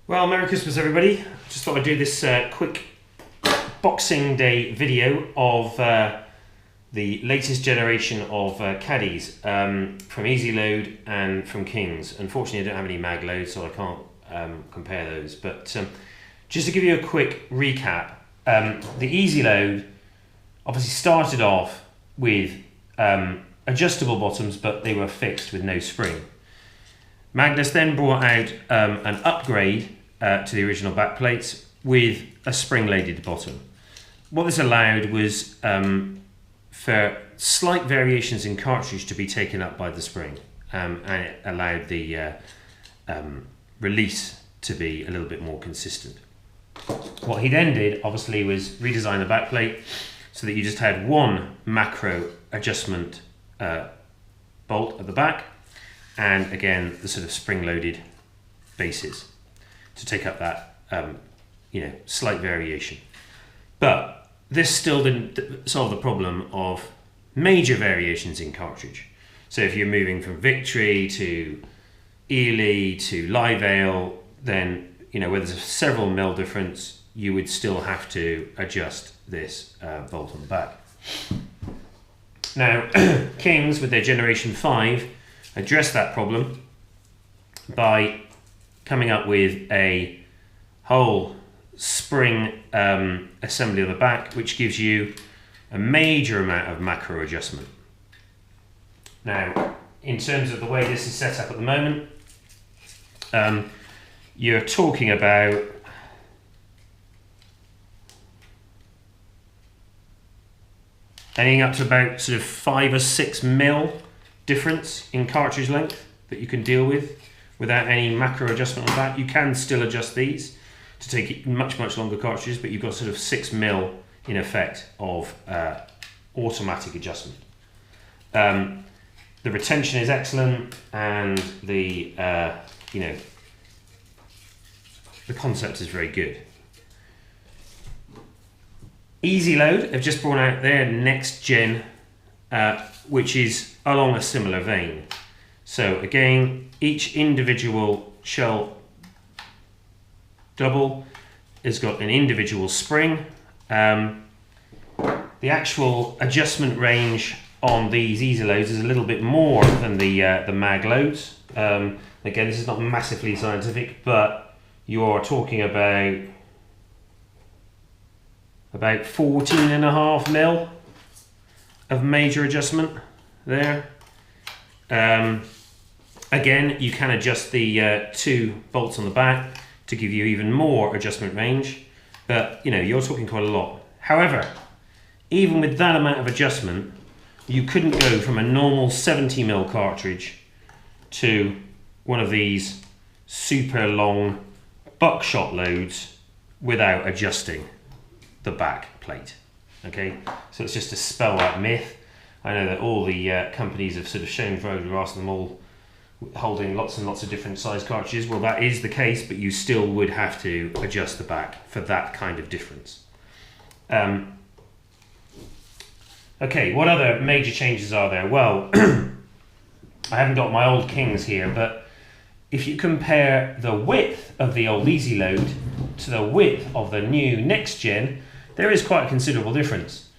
Well, Merry Christmas everybody. Just thought I'd do this quick Boxing Day video of the latest generation of caddies from Ezload and from Kings. Unfortunately I don't have any mag loads, so I can't compare those, but just to give you a quick recap, the Ezload obviously started off with adjustable bottoms, but they were fixed with no spring. Magnus then brought out an upgrade to the original backplates with a spring-loaded bottom. What this allowed was for slight variations in cartridge to be taken up by the spring, and it allowed the release to be a little bit more consistent. What he then did, obviously, was redesign the backplate so that you just had one macro adjustment bolt at the back, and again the sort of spring-loaded bases to take up that slight variation. But this still didn't solve the problem of major variations in cartridge. So if you're moving from Victory to Ely to Live Ale, then where there's a several mil difference, you would still have to adjust this bolt on the back. Now, Kings with their Generation 5 addressed that problem by coming up with a whole spring assembly on the back, which gives you a major amount of macro adjustment. Now, in terms of the way this is set up at the moment, you're talking about anything up to about sort of 5 or 6 mil difference in cartridge length that you can deal with without any macro adjustment on that. You can still adjust these to take much longer cartridges, but you've got sort of 6 mil in effect of automatic adjustment. The retention is excellent, and the concept is very good. Ezload have just brought out their Nxtgen, which is along a similar vein. So again, each individual shell double has got an individual spring. The actual adjustment range on these Ezloads is a little bit more than the mag loads. Again, this is not massively scientific, but you are talking about 14.5 mil of major adjustment there. Again, you can adjust the 2 bolts on the back to give you even more adjustment range, but you're talking quite a lot. However, even with that amount of adjustment, you couldn't go from a normal 70 mil cartridge to one of these super long buckshot loads without adjusting the back plate. Okay, so it's just to spell that myth. I know that all the companies have sort of shown photographs of them all holding lots and lots of different size cartridges. Well, that is the case, but you still would have to adjust the back for that kind of difference. Okay, what other major changes are there? Well, I haven't got my old Kings here, but if you compare the width of the old Ezload to the width of the new Nxtgen, there is quite a considerable difference.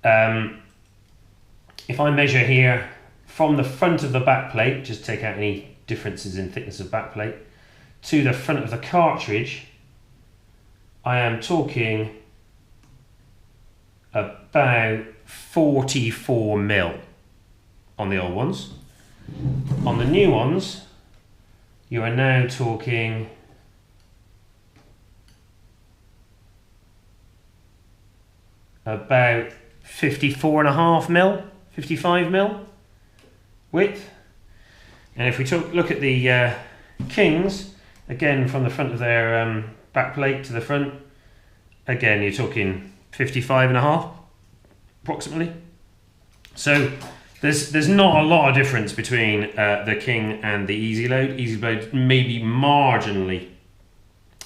If I measure here from the front of the back plate, just take out any differences in thickness of back plate, to the front of the cartridge, I am talking about 44 mil on the old ones. On the new ones, you are now talking about 54.5 mil, 55 mil width. And if we look at the Kings, again from the front of their back plate to the front, again you're talking 55.5 approximately. So there's not a lot of difference between the King and the Ezload. Ezload may be marginally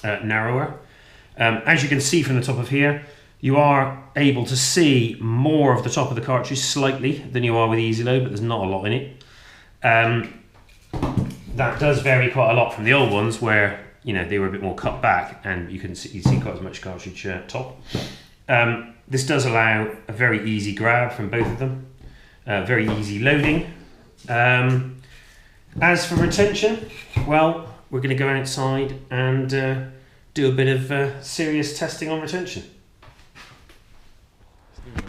narrower. As you can see from the top of here, you are able to see more of the top of the cartridge slightly than you are with Ezload, but there's not a lot in it. That does vary quite a lot from the old ones, where you know, they were a bit more cut back, and you see quite as much cartridge top. This does allow a very easy grab from both of them, very easy loading. As for retention, well, we're going to go outside and do a bit of serious testing on retention.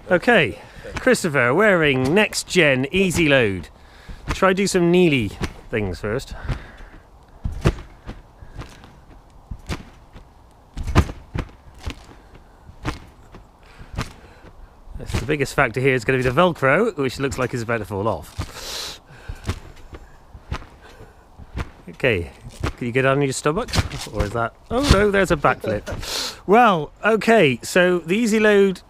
Okay, Christopher wearing Nxtgen Ezload. Try do some Neely things first. The biggest factor here is going to be the Velcro, which looks like it's about to fall off. Okay, can you get on your stomach? Or is that... Oh no, there's a backflip. Well, okay, so the Ezload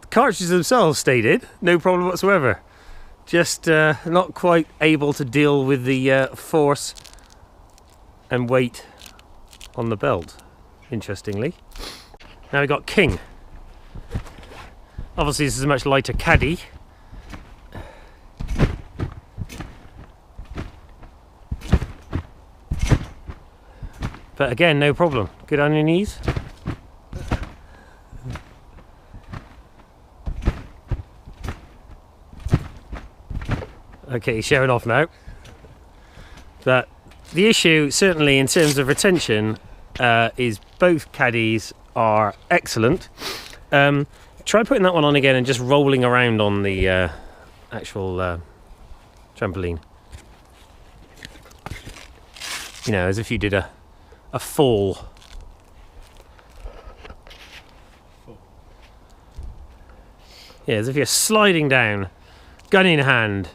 cartridges themselves stayed in, no problem whatsoever. Just not quite able to deal with the force and weight on the belt, interestingly. Now we've got King. Obviously this is a much lighter caddy. But again, no problem. Good on your knees. Okay, he's showing off now. But the issue, certainly in terms of retention, is both caddies are excellent. Try putting that one on again and just rolling around on the actual trampoline. You know, as if you did a fall. Yeah, as if you're sliding down, gun in hand.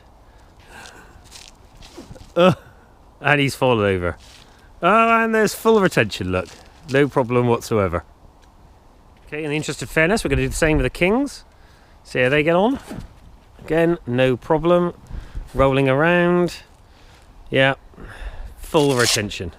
And he's fallen over. Oh, and there's full retention, look. No problem whatsoever. Okay, in the interest of fairness, we're going to do the same with the Kings. See how they get on. Again, no problem. Rolling around. Yeah, full retention.